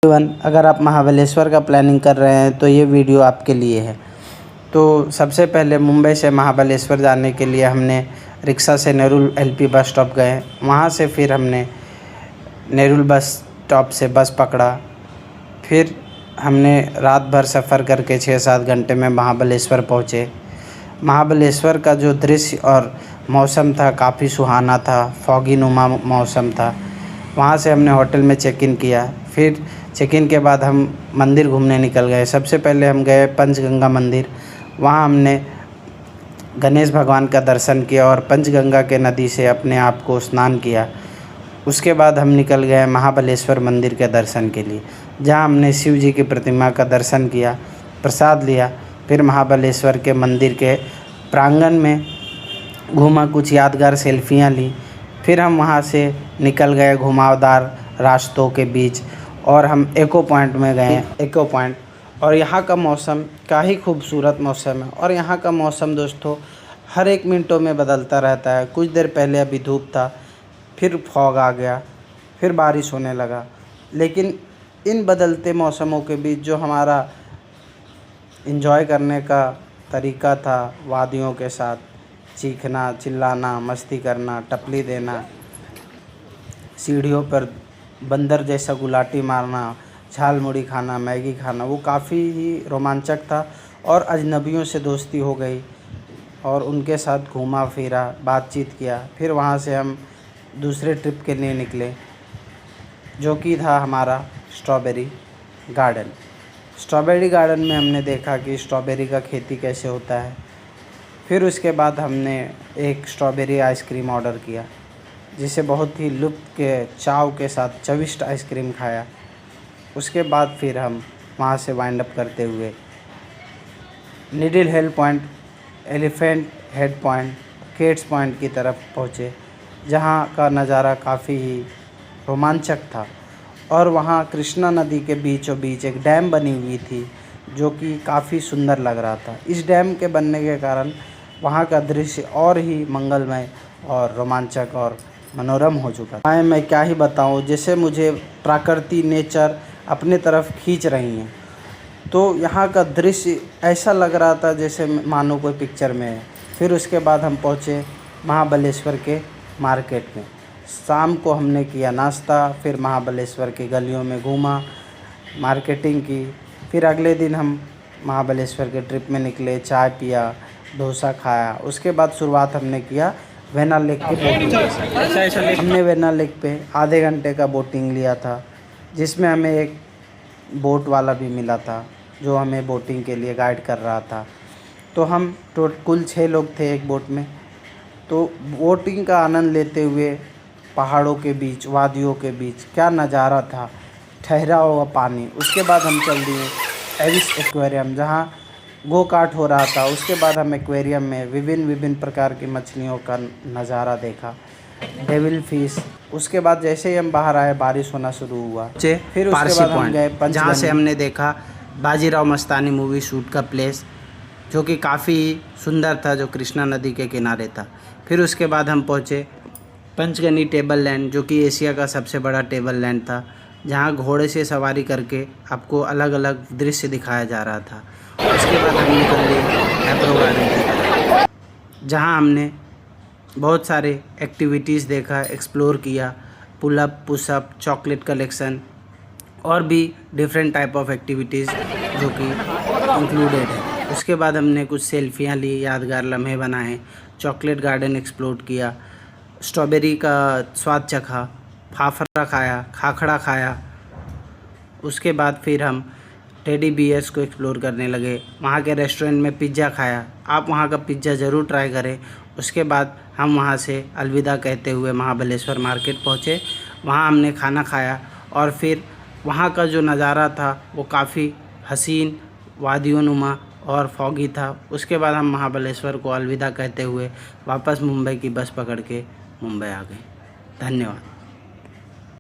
Everyone, अगर आप महाबलेश्वर का प्लानिंग कर रहे हैं तो ये वीडियो आपके लिए है। तो सबसे पहले मुंबई से महाबलेश्वर जाने के लिए हमने रिक्शा से नेरुल एलपी बस स्टॉप गए। वहाँ से फिर हमने नेरुल बस स्टॉप से बस पकड़ा। फिर हमने रात भर सफ़र करके 6-7 घंटे में महाबलेश्वर पहुँचे। महाबलेश्वर का जो दृश्य और मौसम था काफ़ी सुहाना था, फॉगी नुमा मौसम था। वहाँ से हमने होटल में चेक इन किया। फिर चेक इन के बाद हम मंदिर घूमने निकल गए। सबसे पहले हम गए पंचगंगा मंदिर। वहाँ हमने गणेश भगवान का दर्शन किया और पंचगंगा के नदी से अपने आप को स्नान किया। उसके बाद हम निकल गए महाबलेश्वर मंदिर के दर्शन के लिए, जहाँ हमने शिव जी की प्रतिमा का दर्शन किया, प्रसाद लिया। फिर महाबलेश्वर के मंदिर के प्रांगण में घूमा, कुछ यादगार सेल्फियाँ ली। फिर हम वहाँ से निकल गए घुमावदार रास्तों के बीच और हम एको पॉइंट में गए। एको पॉइंट और यहाँ का मौसम क्या ही खूबसूरत मौसम है। और यहाँ का मौसम दोस्तों हर एक मिनटों में बदलता रहता है। कुछ देर पहले अभी धूप था, फिर फॉग आ गया, फिर बारिश होने लगा। लेकिन इन बदलते मौसमों के बीच जो हमारा एंजॉय करने का तरीका था, वादियों के साथ चीखना, चिल्लाना, मस्ती करना, टपली देना, सीढ़ियों पर बंदर जैसा गुलाटी मारना, झाल मुड़ी खाना, मैगी खाना, वो काफ़ी ही रोमांचक था। और अजनबियों से दोस्ती हो गई और उनके साथ घूमा फिरा, बातचीत किया। फिर वहाँ से हम दूसरे ट्रिप के लिए निकले, जो कि था हमारा स्ट्रॉबेरी गार्डन। स्ट्रॉबेरी गार्डन में हमने देखा कि स्ट्रॉबेरी का खेती कैसे होता है। फिर उसके बाद हमने एक स्ट्रॉबेरी आइसक्रीम ऑर्डर किया, जिसे बहुत ही लुत्फ़ के चाव के साथ चविष्ट आइसक्रीम खाया। उसके बाद फिर हम वहाँ से वाइंड अप करते हुए needle hill point, elephant head point, cats point की तरफ पहुँचे, जहाँ का नज़ारा काफ़ी ही रोमांचक था। और वहाँ कृष्णा नदी के बीचों बीच एक डैम बनी हुई थी, जो कि काफ़ी सुंदर लग रहा था। इस डैम के बनने के कारण वहाँ का दृश्य और ही मंगलमय और रोमांचक और मनोरम हो चुका था। मैं क्या ही बताऊँ, जैसे मुझे प्रकृति, नेचर अपने तरफ खींच रही हैं। तो यहाँ का दृश्य ऐसा लग रहा था जैसे मानो कोई पिक्चर में है। फिर उसके बाद हम पहुँचे महाबलेश्वर के मार्केट में। शाम को हमने किया नाश्ता, फिर महाबलेश्वर की गलियों में घूमा, मार्केटिंग की। फिर अगले दिन हम महाबलेश्वर के ट्रिप में निकले, चाय पिया, डोसा खाया। उसके बाद शुरुआत हमने किया वेना लेक की बोटिंग के साथ। हमने वेना लेक पे आधे घंटे का बोटिंग लिया था, जिसमें हमें एक बोट वाला भी मिला था, जो हमें बोटिंग के लिए गाइड कर रहा था। तो हम कुल 6 लोग थे एक बोट में। तो बोटिंग का आनंद लेते हुए पहाड़ों के बीच, वादियों के बीच क्या नज़ारा था, ठहरा हुआ पानी। उसके बाद हम चल दिए एविस एक्वेरियम, जहाँ गो कार्ट हो रहा था। उसके बाद हम एक्वेरियम में विभिन्न प्रकार की मछलियों का नज़ारा देखा, डेविल फिश। उसके बाद जैसे ही हम बाहर आए बारिश होना शुरू हुआ। फिर उसके बाद हम गए पंचगंगा, जहाँ से हमने देखा बाजीराव मस्तानी मूवी शूट का प्लेस, जो कि काफ़ी सुंदर था, जो कृष्णा नदी के किनारे था। फिर उसके बाद हम पहुँचे पंचगनी टेबल लैंड, जो कि एशिया का सबसे बड़ा टेबल लैंड था, जहाँ घोड़े से सवारी करके आपको अलग अलग दृश्य दिखाया जा रहा था। उसके बाद हम निकल लिए एप्रो गार्डन की तरफ, जहाँ हमने बहुत सारे एक्टिविटीज़ देखा, एक्सप्लोर किया, पुलअप, पुशअप, चॉकलेट कलेक्शन और भी डिफरेंट टाइप ऑफ एक्टिविटीज़ जो कि इंक्लूडेड है। उसके बाद हमने कुछ सेल्फियाँ ली, यादगार लम्हे बनाए, चॉकलेट गार्डन एक्सप्लोर किया, स्ट्रॉबेरी का स्वाद चखा, फाफड़ा खाया, खाखड़ा खाया। उसके बाद फिर हम टेडी बियर्स को एक्सप्लोर करने लगे। वहाँ के रेस्टोरेंट में पिज़्ज़ा खाया। आप वहाँ का पिज़्ज़ा ज़रूर ट्राई करें। उसके बाद हम वहाँ से अलविदा कहते हुए महाबलेश्वर मार्केट पहुँचे। वहाँ हमने खाना खाया और फिर वहाँ का जो नज़ारा था वो काफ़ी हसीन, वादियों नुमा और फॉगी था। उसके बाद हम महाबलेश्वर को अलविदा कहते हुए वापस मुंबई की बस पकड़ के मुंबई आ गए। धन्यवाद।